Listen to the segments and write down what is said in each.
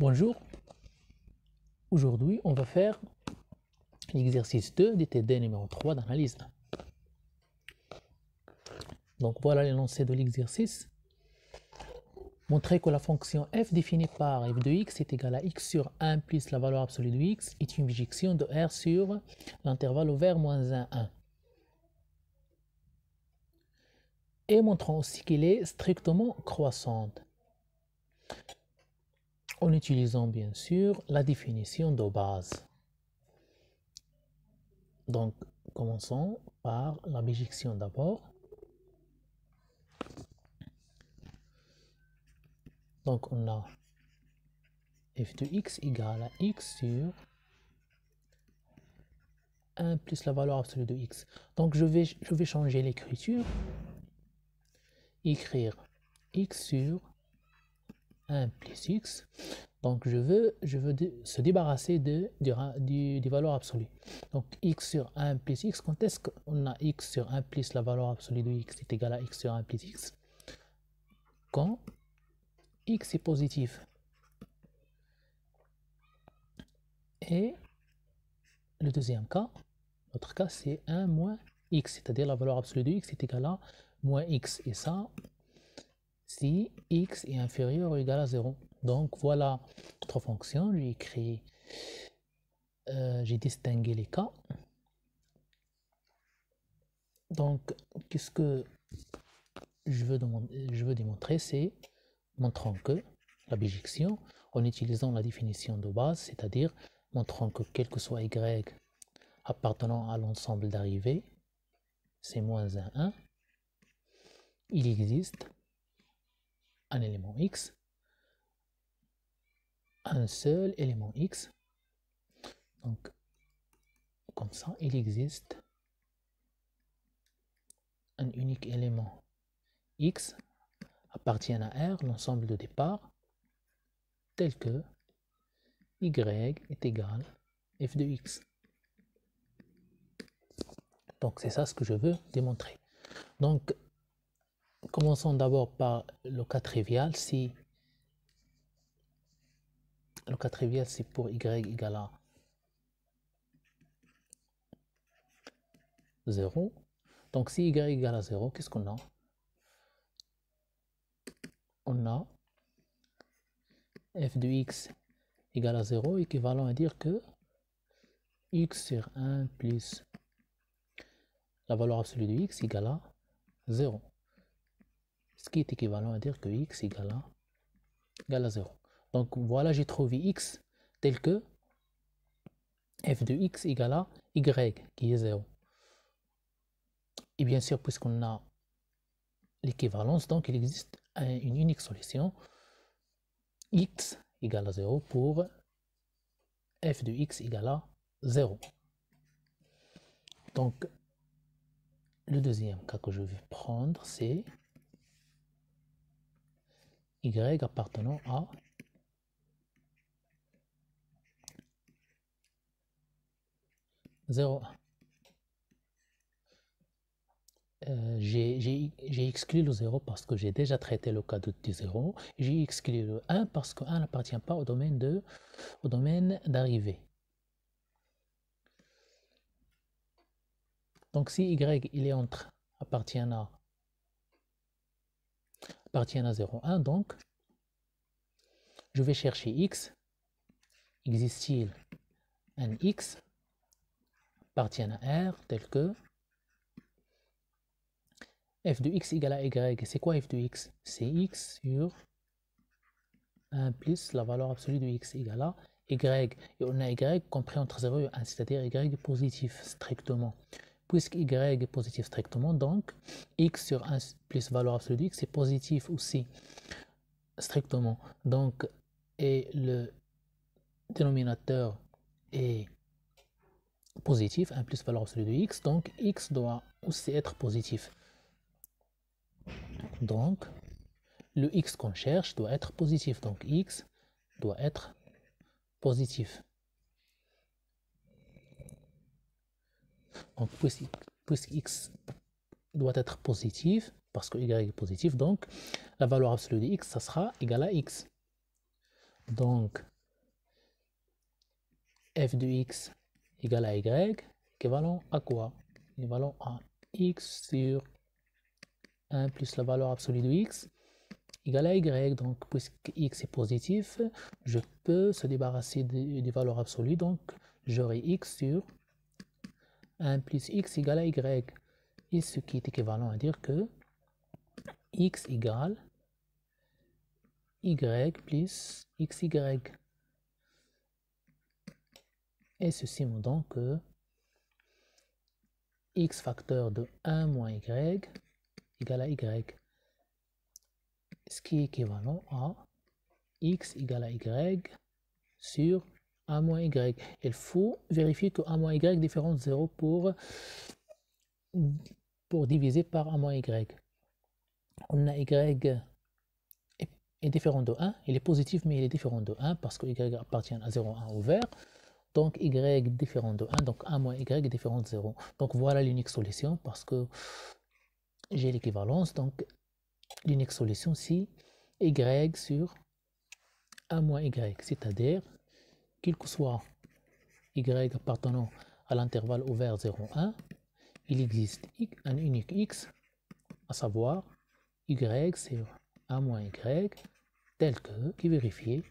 Bonjour, aujourd'hui on va faire l'exercice 2 du TD numéro 3 d'analyse 1. Donc voilà l'énoncé de l'exercice. Montrer que la fonction f définie par f de x est égale à x sur 1 plus la valeur absolue de x est une bijection de R sur l'intervalle ouvert moins 1, 1. Et montrons aussi qu'elle est strictement croissante, en utilisant bien sûr la définition de base. Donc, commençons par la bijection d'abord. Donc, on a f de x égale à x sur 1 plus la valeur absolue de x. Donc, je vais changer l'écriture. Écrire x sur 1 plus x. Donc, je veux se débarrasser des valeurs absolues. Donc, x sur 1 plus x, quand est-ce qu'on a x sur 1 plus la valeur absolue de x est égal à x sur 1 plus x? Quand x est positif. Et le deuxième cas, notre cas, c'est 1 moins x, c'est-à-dire la valeur absolue de x est égale à moins x. Et ça, si x est inférieur ou égal à 0. Donc, voilà notre fonction. J'ai écrit, j'ai distingué les cas. Donc, qu'est-ce que je veux démontrer, c'est montrant que la bijection, en utilisant la définition de base, c'est-à-dire montrant que quel que soit y appartenant à l'ensemble d'arrivées, c'est moins 1, 1, il existe un élément x, un seul élément x. Donc, comme ça, il existe un unique élément x appartient à R, l'ensemble de départ, tel que y est égal à f de x. Donc, c'est ça ce que je veux démontrer. Donc, commençons d'abord par le cas trivial. Si le cas trivial, c'est pour y égale à 0. Donc, si y égale à 0, qu'est-ce qu'on a? On a f de x égale à 0, équivalent à dire que x sur 1 plus la valeur absolue de x égale à 0. Ce qui est équivalent à dire que x égale à 0. Donc voilà, j'ai trouvé x tel que f de x égale à y qui est 0. Et bien sûr, puisqu'on a l'équivalence, donc il existe une unique solution, x égale à 0 pour f de x égale à 0. Donc, le deuxième cas que je vais prendre, c'est y appartenant à 0, 1. J'ai exclu le 0 parce que j'ai déjà traité le cas du 0. J'ai exclu le 1 parce que 1 n'appartient pas au domaine d'arrivée. Donc si y il est appartient à 0, 1, donc je vais chercher x. Existe-t-il un x appartient à R tel que f de x égale à y. C'est quoi f de x? C'est x sur 1 plus la valeur absolue de x égale à y. Et on a y compris entre 0 et 1, c'est-à-dire y est positif strictement. Puisque y est positif strictement, donc x sur 1 plus valeur absolue de x est positif aussi strictement. Donc, et le dénominateur est positif, 1 plus valeur absolue de x, donc x doit aussi être positif. Donc, le x qu'on cherche doit être positif, donc x doit être positif. Donc, puisque x doit être positif, parce que y est positif, donc la valeur absolue de x, ça sera égal à x. Donc, f de x égale à y, équivalent à quoi? Équivalent à x sur 1 plus la valeur absolue de x égale à y. Donc, puisque x est positif, je peux se débarrasser des valeurs absolues. Donc, j'aurai x sur 1 plus x égale à y. Et ce qui est équivalent à dire que x égale y plus xy. Et ceci me donne que x facteur de 1 moins y égale à y. Ce qui est équivalent à x égale à y sur 1 moins y. Il faut vérifier que 1 moins y est différent de 0 pour diviser par 1 moins y. On a y est différent de 1, il est positif mais il est différent de 1 parce que y appartient à 0, 1 ouvert. Donc y est différent de 1, donc 1 moins y est différent de 0. Donc voilà l'unique solution parce que j'ai l'équivalence. Donc l'unique solution c'est y sur 1 moins y, c'est-à-dire qu'il que soit y appartenant à l'intervalle ouvert 0, 1, il existe un unique x, à savoir y sur 1 moins y, tel que, qui vérifie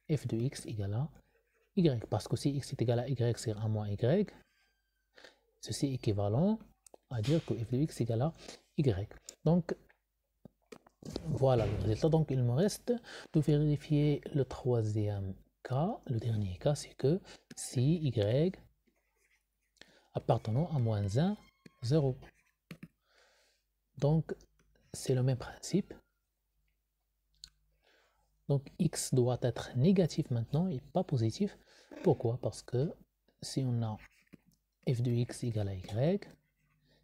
f de x égale à y, parce que si x est égal à y sur 1 moins y, ceci est équivalent à dire que f de x égale à y. Donc, voilà le résultat. Donc, il me reste de vérifier le troisième cas. Le dernier cas, c'est que si y appartenant à moins 1, 0. Donc, c'est le même principe. Donc, x doit être négatif maintenant et pas positif. Pourquoi? Parce que si on a f de x égale à y,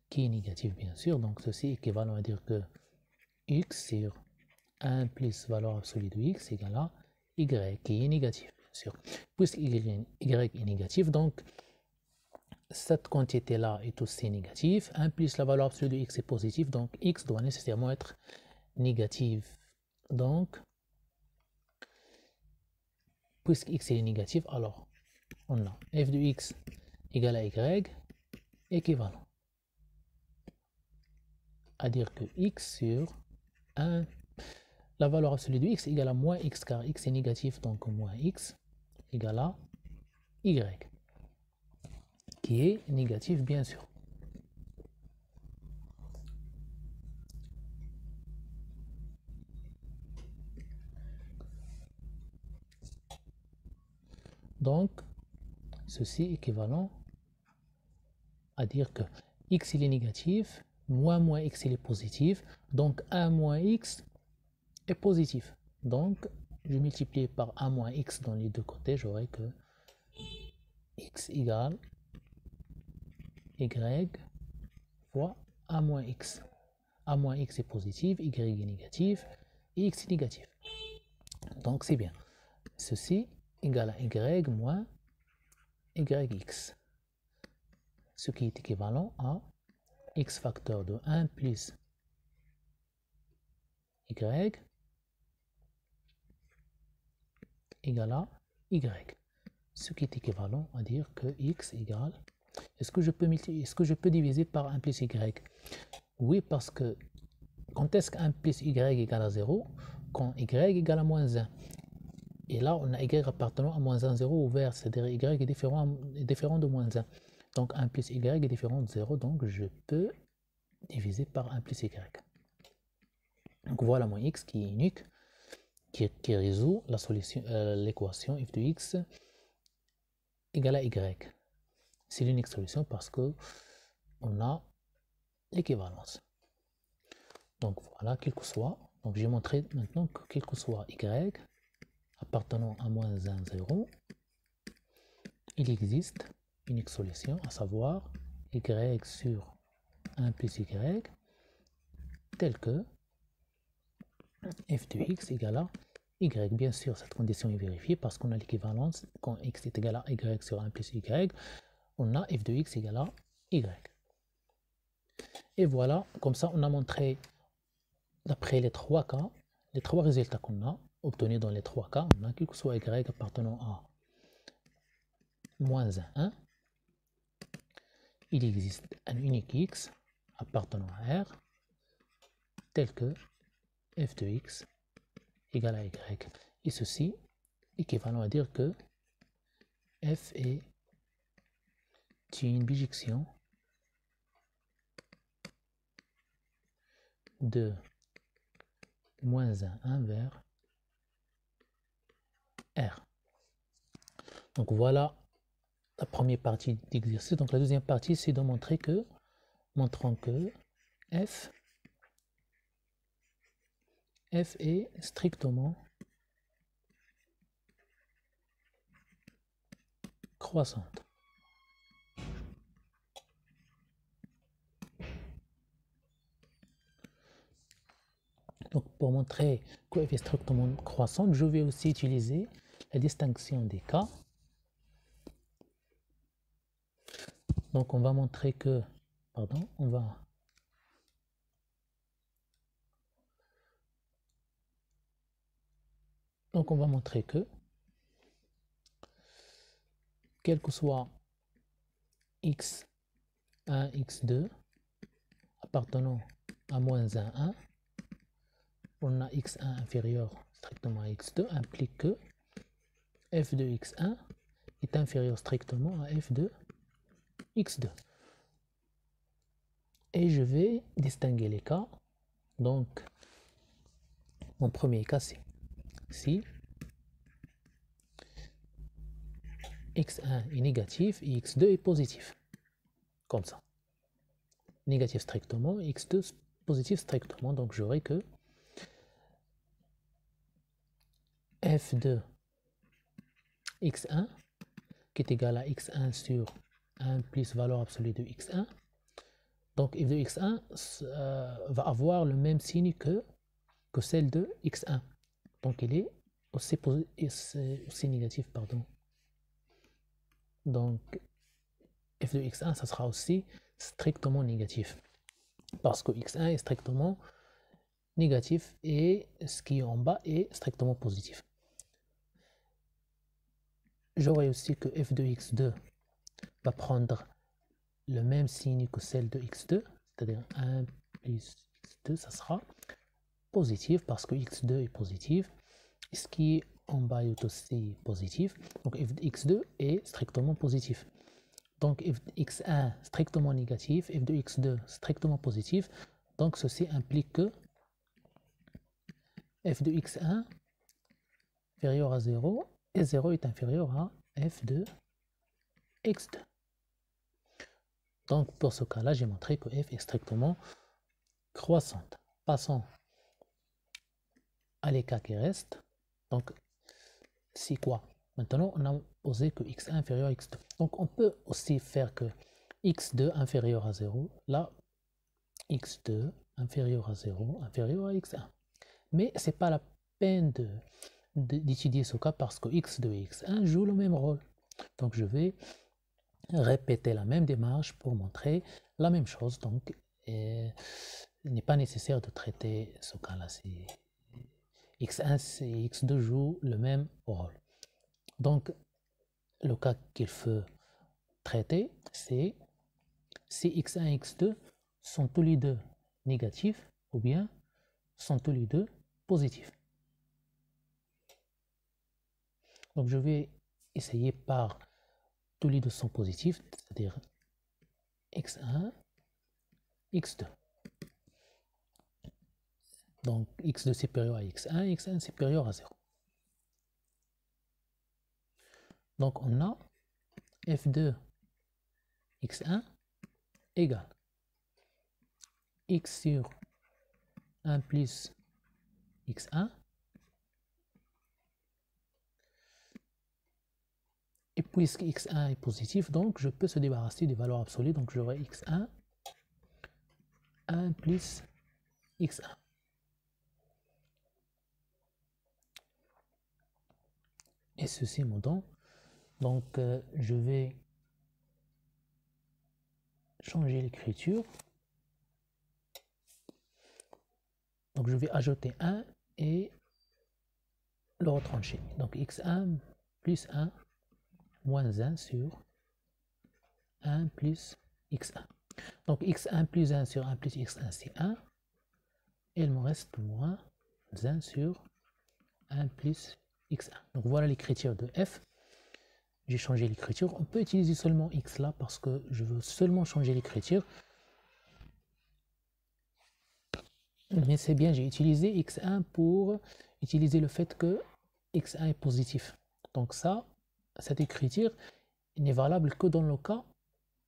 qui est négatif bien sûr, donc ceci est équivalent à dire que x sur 1 plus valeur absolue de x égale à y, qui est négatif bien sûr. Puisque y est négatif, donc cette quantité-là est aussi négative. 1 plus la valeur absolue de x est positive, donc x doit nécessairement être négative. Donc, puisque x est négatif, alors on a f de x égale à y équivalent à dire que x sur 1, la valeur absolue de x égale à moins x, car x est négatif, donc moins x égale à y, qui est négatif bien sûr. Donc, ceci est équivalent à dire que x il est négatif, moins x il est positif, donc 1 moins x est positif. Donc, je multiplie par 1 moins x dans les deux côtés, j'aurai que x égale y fois 1 moins x. 1 moins x est positif, y est négatif, et x est négatif. Donc, c'est bien. Ceci égale à y moins yx. Ce qui est équivalent à x facteur de 1 plus y égale à y. Ce qui est équivalent à dire que x égale... Est-ce que je peux diviser par 1 plus y? Oui, parce que quand est-ce que 1 plus y égale à 0? Quand y égale à moins 1. Et là, on a y appartenant à moins 1, 0 ouvert, c'est-à-dire y est différent de moins 1. Donc 1 plus y est différent de 0, donc je peux diviser par 1 plus y. Donc voilà mon x qui est unique, qui résout la solution, l'équation f de x égale à y. C'est l'unique solution parce que on a l'équivalence. Donc voilà, quel que soit, donc j'ai montré maintenant que quel que soit y appartenant à moins 1, 0, il existe une unique solution, à savoir y sur 1 plus y, tel que f de x égale à y. Bien sûr, cette condition est vérifiée parce qu'on a l'équivalence. Quand x est égal à y sur 1 plus y, on a f de x égale à y. Et voilà, comme ça, on a montré, d'après les trois cas, les trois résultats qu'on a, obtenu dans les trois cas, on a quel que soit y appartenant à moins 1, il existe un unique x appartenant à R tel que f de x égale à y. Et ceci équivalent à dire que f est une bijection de moins 1 vers R. Donc voilà la première partie d'exercice. Donc la deuxième partie, c'est de montrer que, montrant que f est strictement croissante. Donc pour montrer que f est strictement croissante, je vais aussi utiliser la distinction des cas. Donc on va montrer que, pardon, on va montrer que, quel que soit x1, x2 appartenant à moins 1, on a x1 inférieur strictement à x2 implique que f de x1 est inférieur strictement à f de x2. Et je vais distinguer les cas. Donc, mon premier cas, c'est si x1 est négatif et x2 est positif. Comme ça. Négatif strictement, x2 positif strictement. Donc, j'aurai que f de x1 qui est égal à x1 sur 1 plus valeur absolue de x1. Donc f de x1 va avoir le même signe que celle de x1. Donc il est aussi négatif, pardon. Donc f de x1, ça sera aussi strictement négatif. Parce que x1 est strictement négatif et ce qui est en bas est strictement positif. J'aurai aussi que f de x2 va prendre le même signe que celle de x2, c'est-à-dire 1 plus x2, ça sera positif parce que x2 est positif. Ce qui est en bas est aussi positif. Donc f de x2 est strictement positif. Donc f de x1 strictement négatif, f de x2 strictement positif. Donc ceci implique que f de x1 inférieur à 0 et 0 est inférieur à f de x2. Donc pour ce cas-là, j'ai montré que f est strictement croissante. Passons à les cas qui restent. Donc c'est quoi? Maintenant, on a posé que x1 inférieur à x2. Donc on peut aussi faire que x2 inférieur à 0. Là, x2 inférieur à 0, inférieur à x1. Mais ce n'est pas la peine d'étudier ce cas parce que x2 et x1 jouent le même rôle. Donc je vais répéter la même démarche pour montrer la même chose. Donc il n'est pas nécessaire de traiter ce cas-là. x1 et x2 jouent le même rôle. Donc le cas qu'il faut traiter, c'est si x1 et x2 sont tous les deux négatifs ou bien sont tous les deux positifs. Donc je vais essayer par tous les deux sont positifs, c'est-à-dire x1, x2. Donc x2 supérieur à x1, x1 supérieur à 0. Donc on a f2 x1 égale x sur 1 plus x1 et puisque x1 est positif, donc je peux se débarrasser des valeurs absolues, donc j'aurai x1 1 plus x1. Et ceci mon don. Donc je vais changer l'écriture. Donc je vais ajouter 1 et le retrancher. Donc x1 plus 1 moins 1 sur 1 plus x1. Donc x1 plus 1 sur 1 plus x1, c'est 1. Et il me reste moins 1 sur 1 plus x1. Donc voilà l'écriture de f. J'ai changé l'écriture. On peut utiliser seulement x là parce que je veux seulement changer l'écriture. Mais c'est bien, j'ai utilisé x1 pour utiliser le fait que x1 est positif. Donc ça, cette écriture n'est valable que dans le cas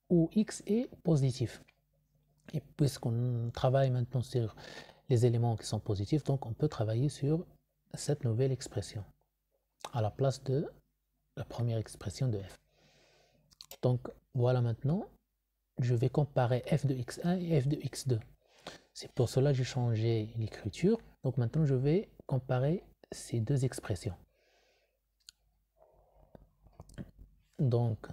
où x est positif. Et puisqu'on travaille maintenant sur les éléments qui sont positifs, donc on peut travailler sur cette nouvelle expression à la place de la première expression de f. Donc voilà, maintenant, je vais comparer f de x1 et f de x2. C'est pour cela que j'ai changé l'écriture. Donc maintenant, je vais comparer ces deux expressions. Donc,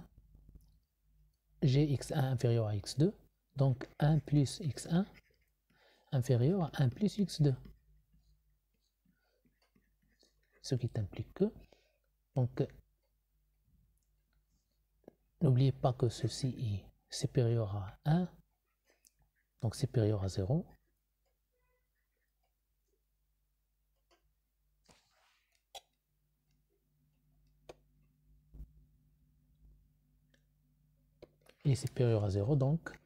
j'ai x1 inférieur à x2. Donc 1 plus x1 inférieur à 1 plus x2. Ce qui implique que, donc, n'oubliez pas que ceci est supérieur à 1, donc supérieur à 0. Et supérieur à 0, donc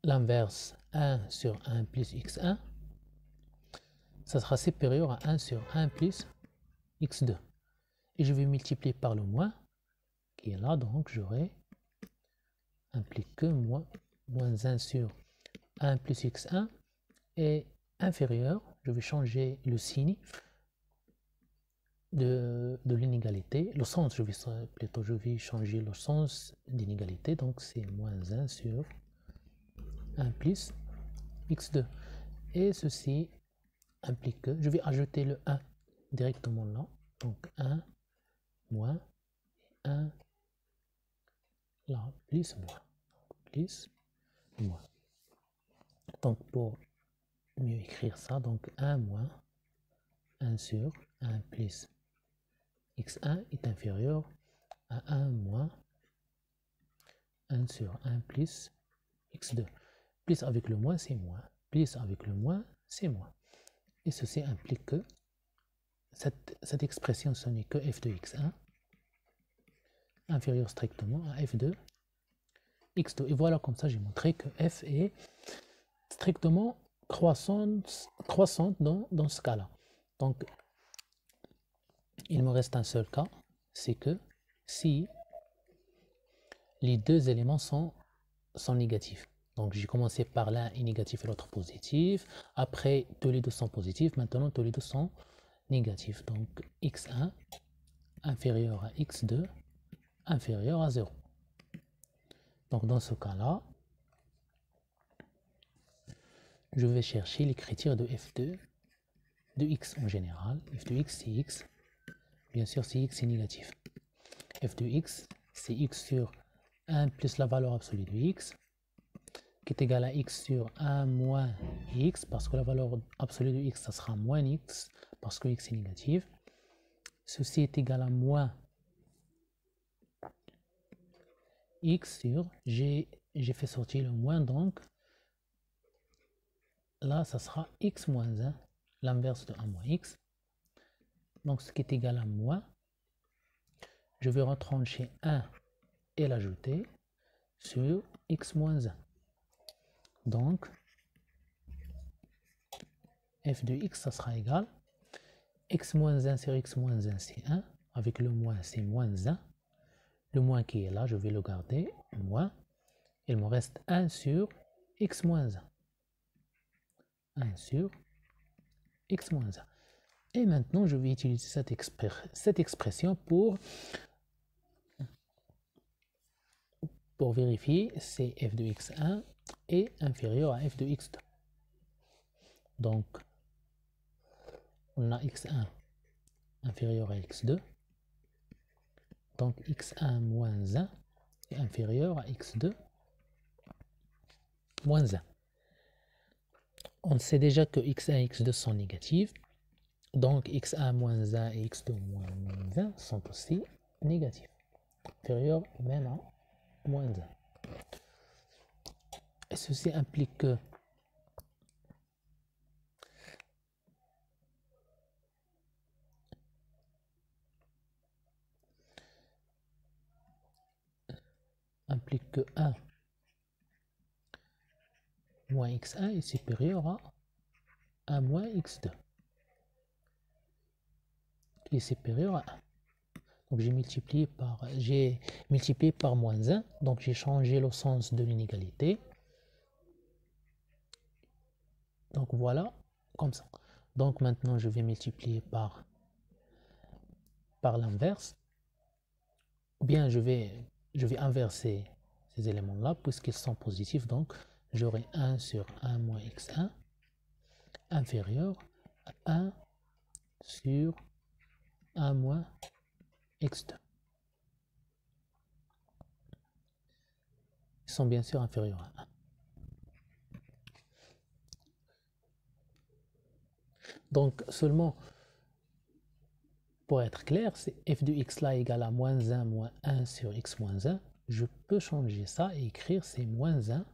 l'inverse 1 sur 1 plus x1, ça sera supérieur à 1 sur 1 plus x2. Et je vais multiplier par le moins qui est là, donc j'aurai implique que moins 1 sur 1 plus x1 est inférieur. Je vais changer le signe de l'inégalité. Le sens, je vais changer le sens d'inégalité. Donc c'est moins 1 sur 1 plus x2. Et ceci implique que je vais ajouter le 1 directement là. Donc 1 moins 1 là, plus moins. Plus moins. Donc pour mieux écrire ça, donc 1 moins 1 sur 1 plus x1 est inférieur à 1 moins 1 sur 1 plus x2. Plus avec le moins, c'est moins. Plus avec le moins, c'est moins. Et ceci implique que cette expression, ce n'est que f de x1 inférieur strictement à f de x2. Et voilà, comme ça, j'ai montré que f est strictement croissante dans ce cas-là. Donc, il me reste un seul cas, c'est que si les deux éléments sont négatifs. Donc, j'ai commencé par l'un est négatif et l'autre positif. Après, tous les deux sont positifs. Maintenant, tous les deux sont négatifs. Donc, x1 inférieur à x2 inférieur à 0. Donc, dans ce cas-là, je vais chercher l'écriture de f2 de x en général. f de x, c'est x. Bien sûr, si x est négatif. f de x, c'est x sur 1 plus la valeur absolue de x, qui est égal à x sur 1 moins x, parce que la valeur absolue de x, ça sera moins x, parce que x est négatif. Ceci est égal à moins x sur, j'ai fait sortir le moins, donc là, ça sera x moins 1, l'inverse de 1 moins x. Donc, ce qui est égal à moins, je vais retrancher 1 et l'ajouter sur x moins 1. Donc, f de x, ça sera égal. X moins 1 sur x moins 1, c'est 1. Avec le moins, c'est moins 1. Le moins qui est là, je vais le garder. Moins. Il me reste 1 sur x moins 1. 1 sur x moins 1. Et maintenant, je vais utiliser cette expression pour vérifier si f de x1 est inférieur à f de x2. Donc, on a x1 inférieur à x2. Donc, x1 moins 1 est inférieur à x2 moins 1. on sait déjà que x1 et x2 sont négatifs. Donc x1 moins 1 et x2 moins 1 sont aussi négatifs. Inférieur ou même à moins 1. Et ceci implique que implique que 1 moins x1 est supérieur à 1 moins x2, qui est supérieur à 1. Donc j'ai multiplié par moins 1, donc j'ai changé le sens de l'inégalité. Donc voilà, comme ça. Donc maintenant je vais multiplier par l'inverse, ou bien je vais inverser ces éléments-là puisqu'ils sont positifs. Donc j'aurai 1 sur 1 moins x1 inférieur à 1 sur 1 moins x2. Ils sont bien sûr inférieurs à 1. Donc seulement, pour être clair, c'est f de x là égale à moins 1 moins 1 sur x moins 1. Je peux changer ça et écrire c'est moins 1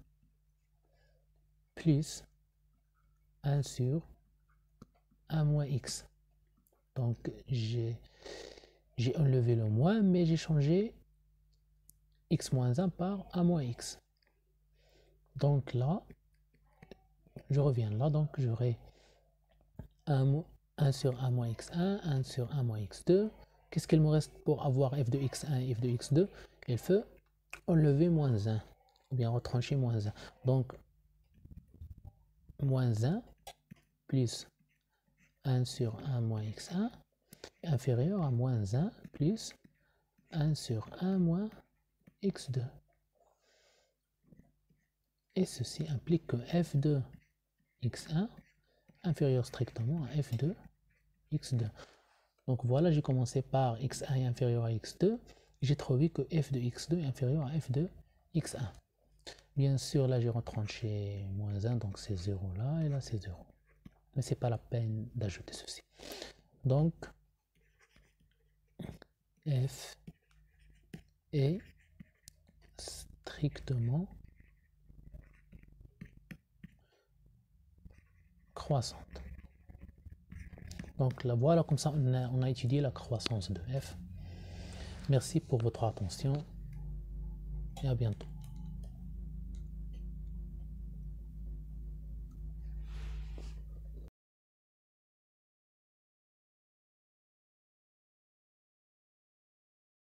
plus 1 sur 1 moins x. Donc j'ai enlevé le moins, mais j'ai changé x moins 1 par 1 moins x. Donc là, je reviens là, donc j'aurai 1 sur 1 moins x1, 1 sur 1 moins x2. Qu'est-ce qu'il me reste pour avoir f de x1 et f de x2? Il faut enlever moins 1, ou bien retrancher moins 1. Donc, moins 1 plus 1 sur 1 moins x1 est inférieur à moins 1 plus 1 sur 1 moins x2. Et ceci implique que f de x1 inférieur strictement à f de x2. Donc voilà, j'ai commencé par x1 est inférieur à x2. J'ai trouvé que f de x2 est inférieur à f de x1. Bien sûr, là j'ai retranché moins 1, donc c'est 0 là, et là c'est 0. Mais c'est pas la peine d'ajouter ceci. Donc, f est strictement croissante. Donc là, voilà, comme ça on a étudié la croissance de f. Merci pour votre attention et à bientôt.